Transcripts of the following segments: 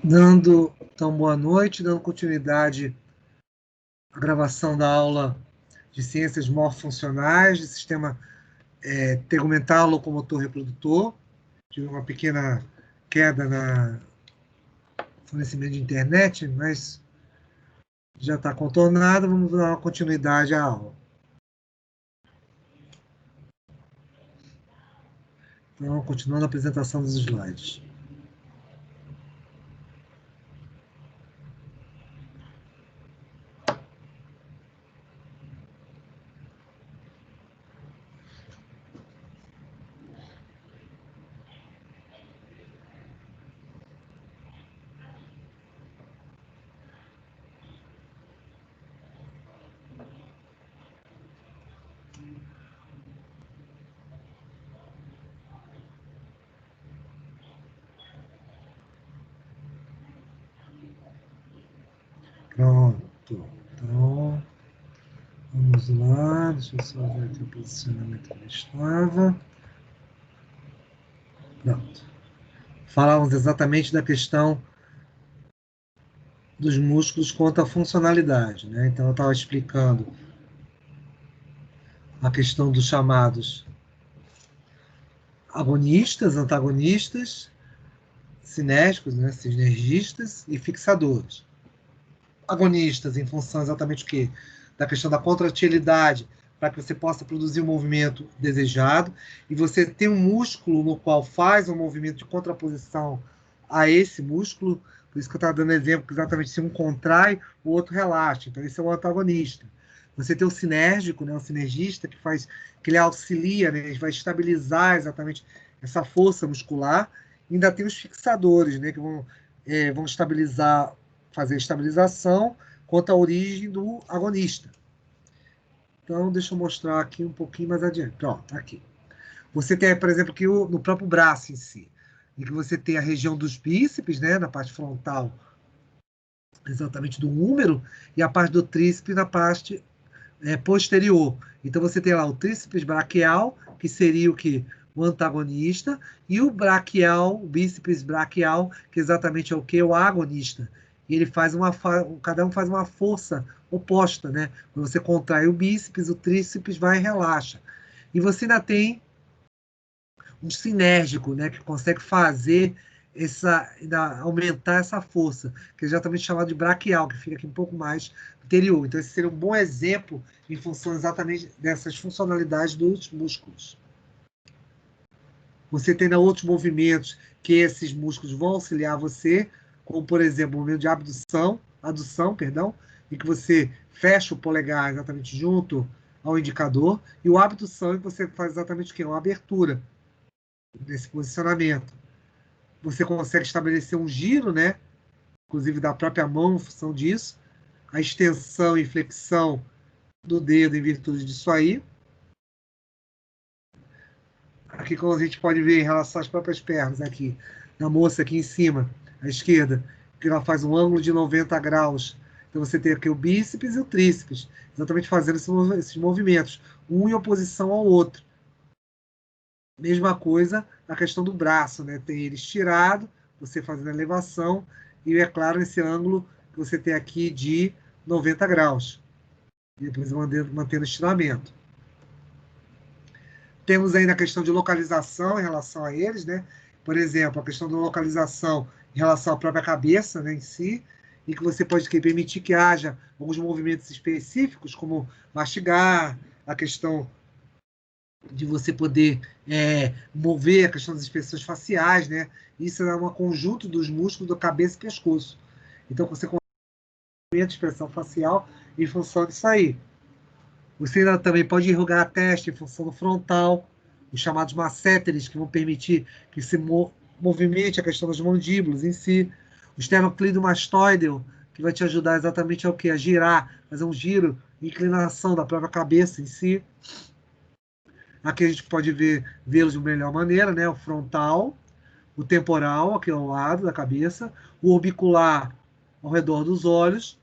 Dando, então, boa noite, dando continuidade à gravação da aula de Ciências Morfofuncionais, de Sistema Tegumental Locomotor Reprodutor. Tive uma pequena queda no fornecimento de internet, mas já está contornado, vamos dar uma continuidade à aula. Então, continuando a apresentação dos slides. Pronto. Então, vamos lá. Deixa eu só ver aqui o posicionamento que eu estava. Pronto. Falávamos exatamente da questão dos músculos quanto à funcionalidade, né? Então, eu estava explicando a questão dos chamados agonistas, antagonistas, sinérgicos, né? Sinergistas e fixadores. Agonistas, em função exatamente o quê? Da questão da contratilidade, para que você possa produzir o movimento desejado, e você tem um músculo no qual faz um movimento de contraposição a esse músculo, por isso que eu estava dando exemplo, que exatamente se um contrai, o outro relaxa, então esse é o antagonista. Você tem o sinérgico, né, o sinergista, que ele auxilia, né, ele vai estabilizar exatamente essa força muscular, e ainda tem os fixadores, né, que vão estabilizar, fazer a estabilização quanto à origem do agonista. Então, deixa eu mostrar aqui um pouquinho mais adiante. Pronto, aqui. Você tem, por exemplo, aqui no próprio braço em si, em que você tem a região dos bíceps, né, na parte frontal, exatamente do húmero, e a parte do tríceps na parte posterior. Então, você tem lá o tríceps braquial, que seria o que? O antagonista, e o braquial, o bíceps braquial, que exatamente é o que? O agonista. E ele faz cada um faz uma força oposta, né? Quando você contrai o bíceps, o tríceps vai e relaxa. E você ainda tem um sinérgico, né? Que consegue fazer aumentar essa força, que é exatamente chamado de braquial, que fica aqui um pouco mais anterior. Então, esse seria um bom exemplo em função exatamente dessas funcionalidades dos músculos. Você tem outros movimentos que esses músculos vão auxiliar você, como, por exemplo, o movimento de adução, perdão, em que você fecha o polegar exatamente junto ao indicador, e o abdução, em que você faz exatamente o quê? Uma abertura desse posicionamento. Você consegue estabelecer um giro, né? Inclusive da própria mão em função disso, a extensão e flexão do dedo em virtude disso aí. Aqui, como a gente pode ver em relação às próprias pernas, aqui, na moça aqui em cima, à esquerda, que ela faz um ângulo de 90 graus. Então, você tem aqui o bíceps e o tríceps, exatamente fazendo esses movimentos, um em oposição ao outro. Mesma coisa a questão do braço, né? Tem ele estirado, você fazendo a elevação, e é claro, esse ângulo que você tem aqui de 90 graus. E depois mantendo o estiramento. Temos ainda a questão de localização em relação a eles, né? Por exemplo, a questão da localização em relação à própria cabeça, né, em si, e que você pode permitir que haja alguns movimentos específicos, como mastigar, a questão de você poder mover a questão das expressões faciais, né? Isso é um conjunto dos músculos da cabeça e pescoço. Então, você consegue a expressão facial em função disso aí. Você ainda também pode enrugar a testa em função do frontal, os chamados masséteres, que vão permitir que se movimente a questão das mandíbulas em si. O esternocleidomastoideo, que vai te ajudar exatamente ao quê? A girar, fazer um giro, inclinação da própria cabeça em si. Aqui a gente pode vê-los de melhor maneira, né? O frontal, o temporal, aqui ao lado da cabeça, o orbicular ao redor dos olhos,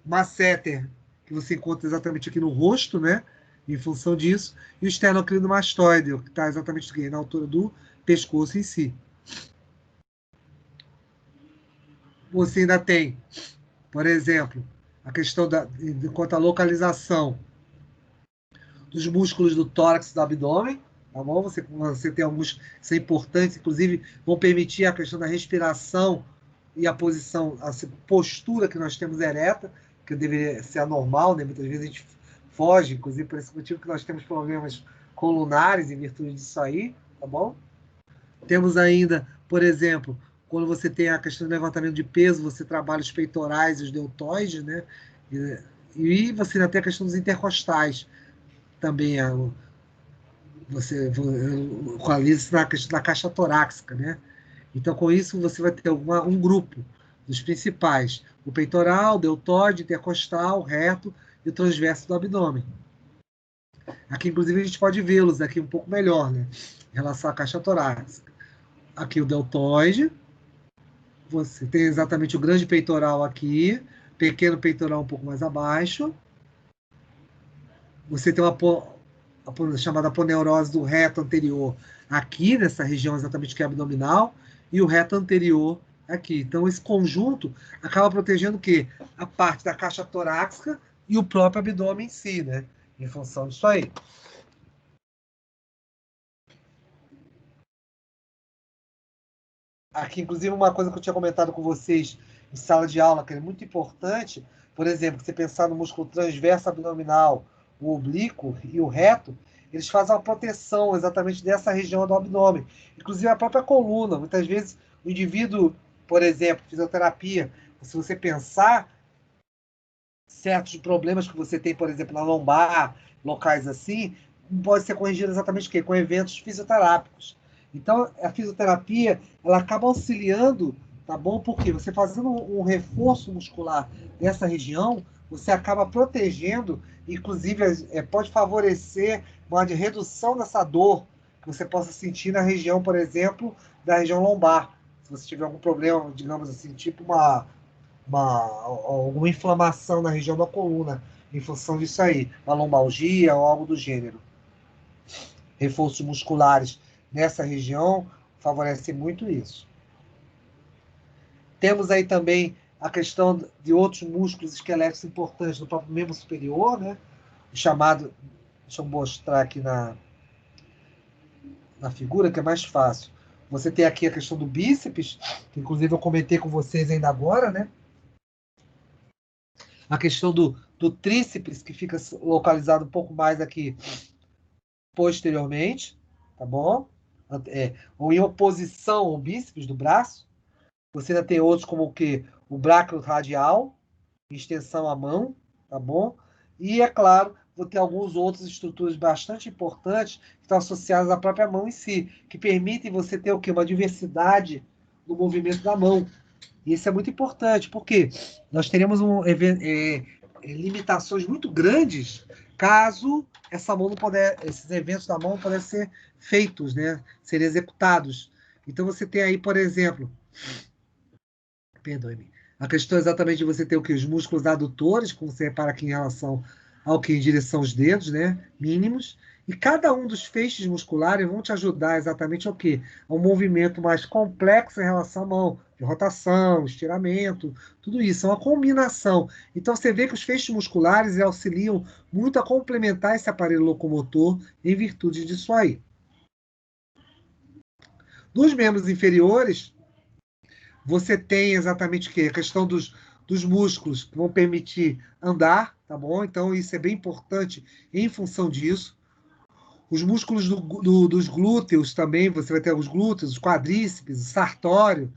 o masséter, que você encontra exatamente aqui no rosto, né? Em função disso, e o esternocleidomastoide, que está exatamente aqui na altura do pescoço em si. você ainda tem, por exemplo, a questão quanto à localização dos músculos do tórax e do abdômen, tá bom? Você tem alguns que são importantes, inclusive vão permitir a questão da respiração e a posição, a postura que nós temos ereta, que deveria ser anormal, né? Muitas vezes a gente foge, inclusive por esse motivo que nós temos problemas colunares em virtude disso aí, tá bom? Temos ainda, por exemplo, quando você tem a questão do levantamento de peso, você trabalha os peitorais e os deltoides, né? E você ainda tem a questão dos intercostais, também você localiza na questão da caixa torácica, né? Então, com isso, você vai ter um grupo dos principais: o peitoral, o deltoide, intercostal, reto e o transverso do abdômen. Aqui, inclusive, a gente pode vê-los aqui um pouco melhor, né? Em relação à caixa torácica. Aqui o deltoide, você tem exatamente o grande peitoral aqui, pequeno peitoral um pouco mais abaixo. Você tem a chamada aponeurose do reto anterior aqui, nessa região exatamente que é abdominal, e o reto anterior aqui. Então, esse conjunto acaba protegendo o quê? A parte da caixa torácica e o próprio abdômen em si, né? Em função disso aí. Aqui, inclusive, uma coisa que eu tinha comentado com vocês em sala de aula, que é muito importante, por exemplo, você pensar no músculo transverso abdominal, o oblíquo e o reto, eles fazem uma proteção exatamente dessa região do abdômen. Inclusive a própria coluna. Muitas vezes o indivíduo, por exemplo, fisioterapia, se você pensar certos problemas que você tem, por exemplo, na lombar, locais assim, pode ser corrigido exatamente o quê? Com eventos fisioterápicos. Então, a fisioterapia, ela acaba auxiliando, tá bom? Porque você fazendo um reforço muscular nessa região, você acaba protegendo, inclusive pode favorecer uma redução dessa dor que você possa sentir na região, por exemplo, da região lombar. Se você tiver algum problema, digamos assim, tipo alguma inflamação na região da coluna, em função disso aí, uma lombalgia ou algo do gênero. Reforços musculares nessa região favorecem muito isso. Temos aí também a questão de outros músculos esqueléticos importantes no próprio membro superior, né? O chamado, deixa eu mostrar aqui na figura, que é mais fácil. Você tem aqui a questão do bíceps, que inclusive eu comentei com vocês ainda agora, né? A questão do tríceps, que fica localizado um pouco mais aqui posteriormente, tá bom? Ou em oposição ao bíceps do braço. Você ainda tem outros como o que? O bráquio radial, extensão à mão, tá bom? E, é claro, vou ter alguns outros estruturas bastante importantes que estão associadas à própria mão em si, que permitem você ter o quê? Uma diversidade no movimento da mão. E isso é muito importante, porque nós teremos limitações muito grandes caso essa mão não puder, esses eventos da mão não puderem ser feitos, né? Serem executados. Então você tem aí, por exemplo, perdoe-me, a questão exatamente de você ter o que? Os músculos adutores, como você repara aqui em relação ao que em direção aos dedos, né? Mínimos. E cada um dos feixes musculares vão te ajudar exatamente ao quê? A um movimento mais complexo em relação à mão, de rotação, estiramento, tudo isso. É uma combinação. Então você vê que os feixes musculares auxiliam muito a complementar esse aparelho locomotor em virtude disso aí. Dos membros inferiores, você tem exatamente o quê? A questão dos músculos que vão permitir andar, tá bom? Então isso é bem importante em função disso. Os músculos dos glúteos também, você vai ter os glúteos, os quadríceps, o sartório.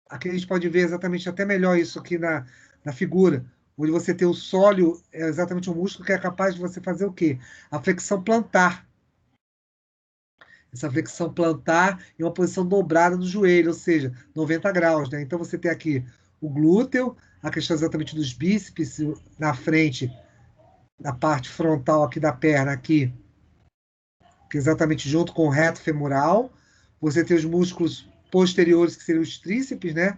Aqui a gente pode ver exatamente até melhor isso aqui na figura, onde você tem o sólio, é exatamente um músculo que é capaz de você fazer o quê? A flexão plantar. Essa flexão plantar em uma posição dobrada do joelho, ou seja, 90 graus, né? Então você tem aqui o glúteo, a questão exatamente dos bíceps na frente, na parte frontal aqui da perna, aqui, que é exatamente junto com o reto femoral. Você tem os músculos posteriores, que seriam os tríceps, né?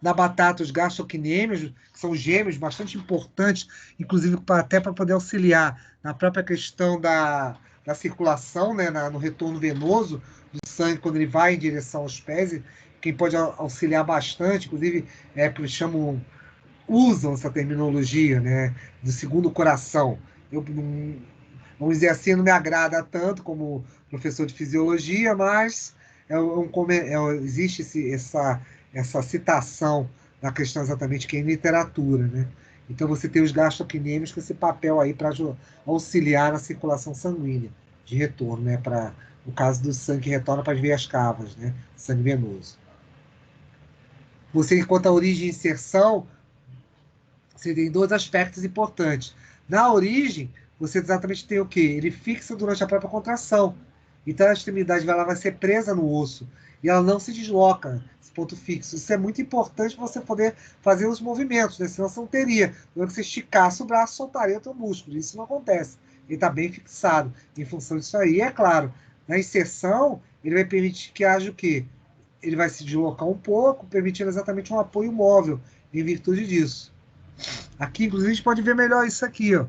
Na batata, os gastrocnêmios, que são gêmeos bastante importantes, inclusive até para poder auxiliar na própria questão da circulação, né? No retorno venoso do sangue, quando ele vai em direção aos pés. quem pode auxiliar bastante, inclusive, que eles usam essa terminologia, né, do segundo coração. Eu não, vamos dizer assim, não me agrada tanto como professor de fisiologia, mas existe essa citação na questão exatamente que é em literatura, né? Então você tem os gastrocnêmicos com esse papel aí para auxiliar na circulação sanguínea de retorno, né? Para o caso do sangue que retorna para as veias cavas, né? Sangue venoso. Você, quanto à origem e inserção, você tem dois aspectos importantes. Na origem, você exatamente tem o quê? Ele fixa durante a própria contração. Então a extremidade ela vai ser presa no osso e ela não se desloca, esse ponto fixo. Isso é muito importante para você poder fazer os movimentos, né? Senão você não teria. Quando você esticasse o braço, soltaria o teu músculo. Isso não acontece. Ele está bem fixado em função disso aí. E é claro, na inserção, ele vai permitir que haja o quê? Ele vai se deslocar um pouco, permitindo exatamente um apoio móvel em virtude disso. Aqui, inclusive, a gente pode ver melhor isso aqui, ó.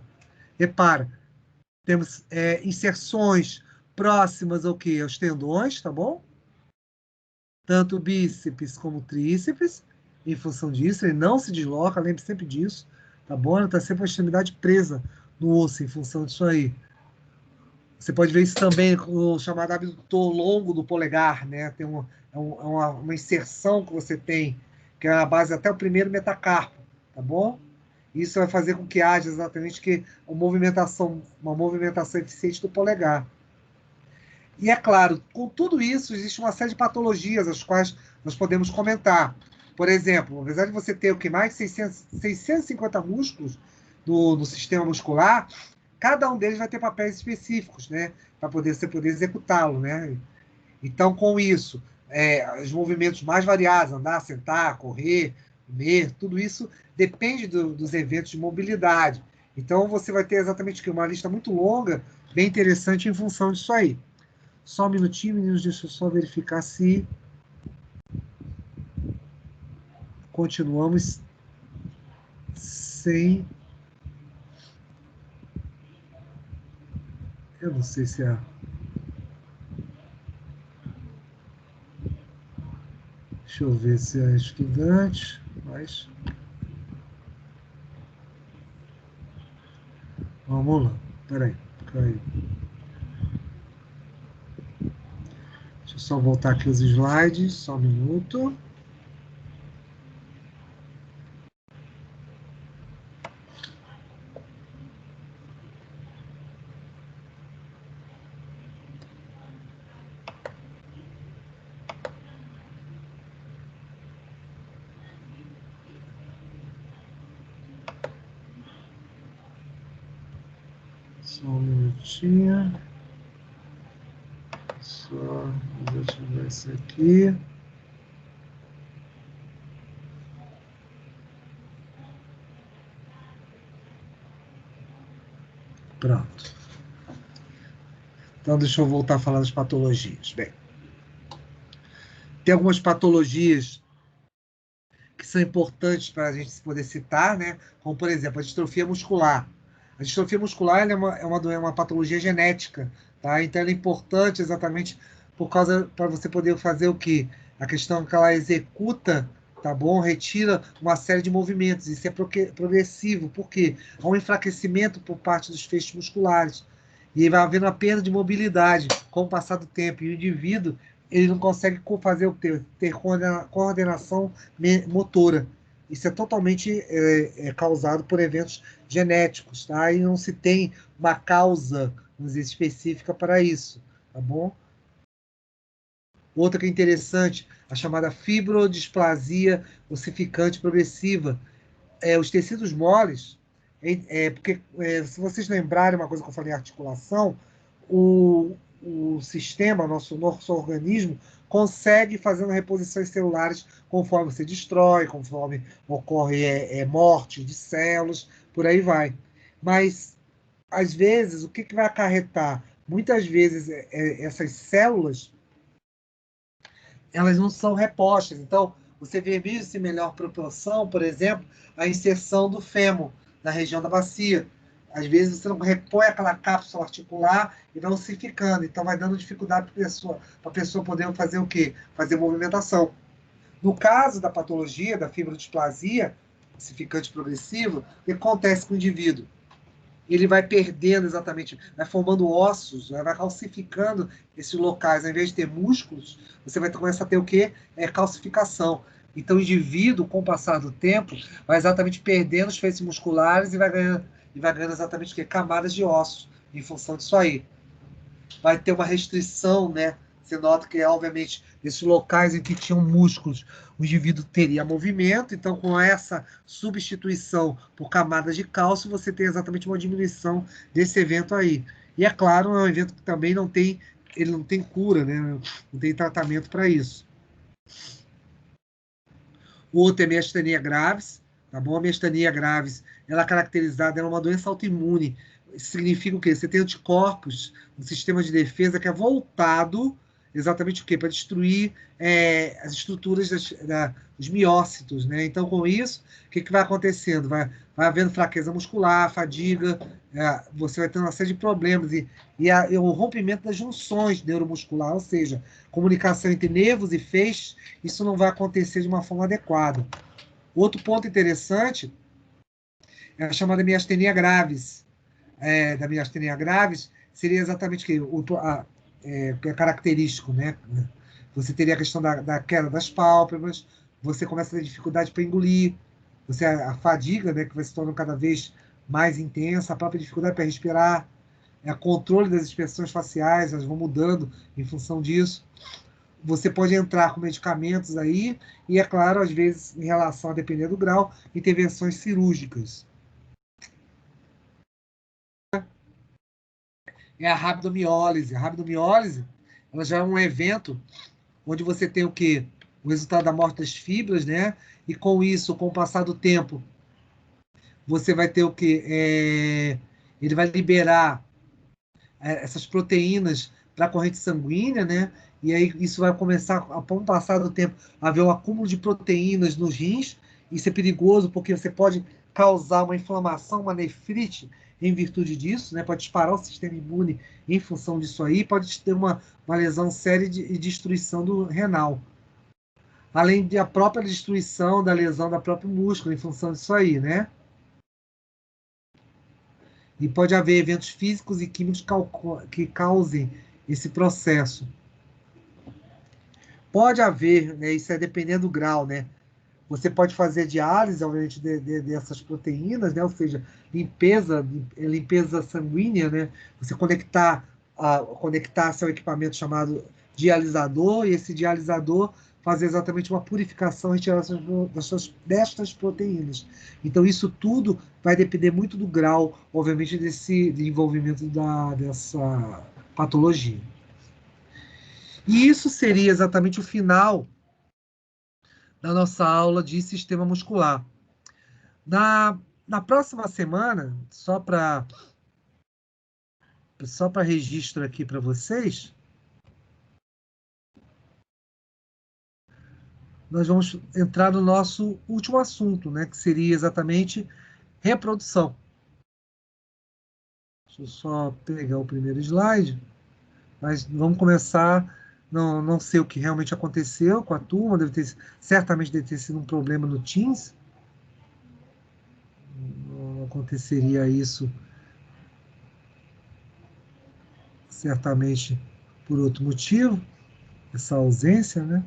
Repara, temos inserções próximas ao quê? Aos tendões, tá bom? Tanto bíceps como tríceps, em função disso, ele não se desloca, lembre sempre disso, tá bom? Ele está sempre a extremidade presa no osso, em função disso aí. Você pode ver isso também com o chamado abdutor longo do polegar, né? Tem uma inserção que você tem, que é a base até o primeiro metacarpo, tá bom? Isso vai fazer com que haja exatamente uma movimentação eficiente do polegar. E é claro, com tudo isso, existe uma série de patologias as quais nós podemos comentar. Por exemplo, apesar de você ter o que mais 650 músculos no sistema muscular, cada um deles vai ter papéis específicos, né? Para você poder executá-lo, né? Então, com isso, os movimentos mais variados, andar, sentar, correr, comer, tudo isso depende dos eventos de mobilidade. Então, você vai ter exatamente uma lista muito longa, bem interessante em função disso aí. Só um minutinho, meninos, deixa eu só verificar se continuamos sem... Eu não sei se é... Deixa eu ver se é estudante, mas... Vamos lá. Peraí, caiu. Deixa eu só voltar aqui os slides, só um minuto. Só um minutinho. Só desativar isso aqui. Pronto. Então, deixa eu voltar a falar das patologias. Bem, tem algumas patologias que são importantes para a gente poder citar, né? Como, por exemplo, a distrofia muscular. A distrofia muscular é uma patologia genética, tá? Então, ela é importante exatamente para você poder fazer o quê? A questão que ela executa, tá bom? Retira uma série de movimentos. Isso é progressivo, porque há um enfraquecimento por parte dos feixes musculares. E vai havendo uma perda de mobilidade com o passar do tempo. E o indivíduo ele não consegue fazer ter coordenação motora. Isso é totalmente causado por eventos genéticos, tá? E não se tem uma causa, vamos dizer, específica para isso, tá bom? Outra que é interessante, a chamada fibrodisplasia ossificante progressiva. Os tecidos moles, porque se vocês lembrarem uma coisa que eu falei em articulação, o sistema, nosso organismo, consegue fazendo reposições celulares conforme você destrói, conforme ocorre morte de células, por aí vai. Mas, às vezes, o que vai acarretar? Muitas vezes, essas células, elas não são repostas. Então, você vê isso em melhor proporção, por exemplo, a inserção do fêmur na região da bacia. Às vezes você não repõe aquela cápsula articular e vai ossificando. Então vai dando dificuldade para a pessoa poder fazer o quê? Fazer movimentação. No caso da patologia, da fibrodisplasia ossificante progressiva, o que acontece com o indivíduo? Ele vai perdendo exatamente, vai formando ossos, vai calcificando esses locais. Ao invés de ter músculos, você vai começar a ter o quê? Calcificação. Então, o indivíduo, com o passar do tempo, vai exatamente perdendo os feixes musculares e vai ganhando exatamente o quê? Camadas de ossos, em função disso aí. Vai ter uma restrição, né? Você nota que, obviamente, nesses locais em que tinham músculos, o indivíduo teria movimento, então, com essa substituição por camadas de cálcio, você tem exatamente uma diminuição desse evento aí. E, é claro, é um evento que também ele não tem cura, né? Não tem tratamento para isso. O outro é miastenia gravis, tá bom? A miastenia gravis, ela é caracterizada, ela é uma doença autoimune. Isso significa o quê? Você tem anticorpos no sistema de defesa que é voltado exatamente o quê? Para destruir as estruturas dos miócitos, né? Então, com isso, o que vai acontecendo? Vai havendo fraqueza muscular, fadiga, você vai tendo uma série de problemas e o rompimento das junções neuromusculares, ou seja, comunicação entre nervos e feixes, isso não vai acontecer de uma forma adequada. Outro ponto interessante é a chamada miastenia gravis. Da miastenia gravis seria exatamente o que é característico, né? Você teria a questão da queda das pálpebras, você começa a ter dificuldade para engolir, a fadiga, né, que vai se tornando cada vez mais intensa, a própria dificuldade para respirar, o controle das expressões faciais, elas vão mudando em função disso. Você pode entrar com medicamentos aí, e é claro, às vezes, em relação a depender do grau, intervenções cirúrgicas. É a rabdomiólise. A rabdomiólise, ela já é um evento onde você tem o quê? O resultado da morte das fibras, né? E com isso, com o passar do tempo, você vai ter o quê? Ele vai liberar essas proteínas para a corrente sanguínea, né? E aí isso vai começar, com o passar do tempo, a haver um acúmulo de proteínas nos rins. Isso é perigoso porque você pode causar uma inflamação, uma nefrite em virtude disso, né? Pode disparar o sistema imune em função disso aí, pode ter uma lesão séria e destruição do renal. Além da própria destruição da lesão da própria músculo em função disso aí, né? E pode haver eventos físicos e químicos que causem esse processo. Pode haver, né, isso é dependendo do grau, né? Você pode fazer diálise, obviamente, dessas proteínas, né? Ou seja, limpeza sanguínea, né? Você conectar seu equipamento chamado dialisador, e esse dialisador fazer exatamente uma purificação e retiração destas proteínas. Então, isso tudo vai depender muito do grau, obviamente, de envolvimento dessa patologia. E isso seria exatamente o final da nossa aula de sistema muscular. Na próxima semana, só para registro aqui para vocês, nós vamos entrar no nosso último assunto, né, que seria exatamente reprodução. Deixa eu só pegar o primeiro slide, mas vamos começar. Não sei o que realmente aconteceu com a turma, certamente deve ter sido um problema no Teams. Não aconteceria isso certamente por outro motivo, essa ausência, né?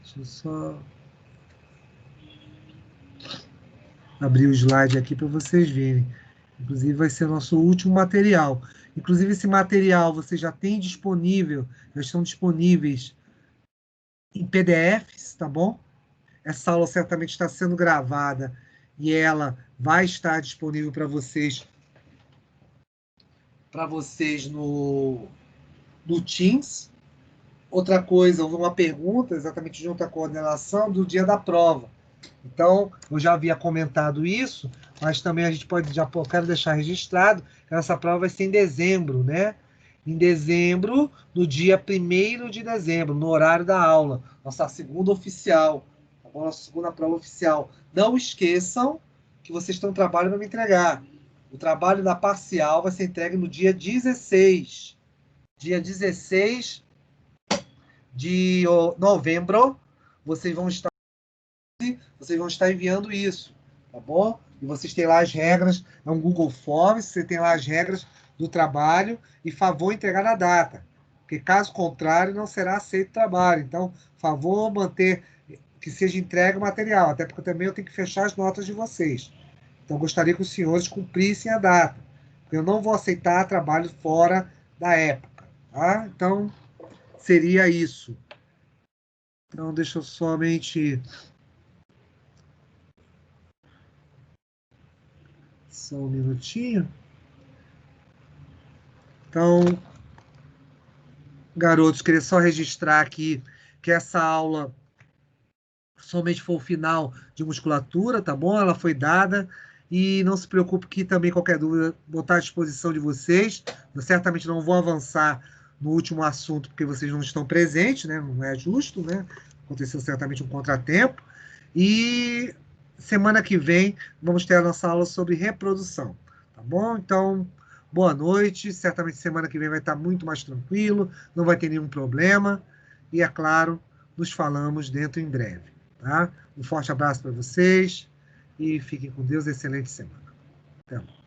Deixa eu só abrir o slide aqui para vocês verem. Inclusive, vai ser o nosso último material. Inclusive, esse material você já tem disponível, já estão disponíveis em PDFs, tá bom? Essa aula certamente está sendo gravada e ela vai estar disponível para vocês no Teams. Outra coisa, houve uma pergunta exatamente junto à coordenação do dia da prova. Então, eu já havia comentado isso, mas também a gente pode, quero deixar registrado, que essa prova vai ser em dezembro, né? Em dezembro, no dia 1º de dezembro, no horário da aula, nossa segunda oficial, tá bom? Nossa segunda prova oficial. Não esqueçam que vocês têm um trabalho para me entregar. O trabalho da parcial vai ser entregue no dia 16. Dia 16 de novembro, vocês vão estar enviando isso, tá bom? E vocês têm lá as regras, é um Google Forms, você tem lá as regras do trabalho e favor entregar na data, porque caso contrário não será aceito o trabalho. Então, favor manter que seja entregue o material, até porque também eu tenho que fechar as notas de vocês. Então, eu gostaria que os senhores cumprissem a data, porque eu não vou aceitar trabalho fora da época, tá? Então, seria isso. Então, deixa eu somente... Só um minutinho. Então, garotos, queria só registrar aqui que essa aula somente foi o final de musculatura, tá bom? Ela foi dada. E não se preocupe que também qualquer dúvida vou estar à disposição de vocês. Eu certamente não vou avançar no último assunto porque vocês não estão presentes, né? Não é justo, né? Aconteceu certamente um contratempo. E semana que vem vamos ter a nossa aula sobre reprodução, tá bom? Então, boa noite. Certamente semana que vem vai estar muito mais tranquilo, não vai ter nenhum problema. E é claro, nos falamos dentro em breve, tá? Um forte abraço para vocês e fiquem com Deus. Excelente semana. Até mais.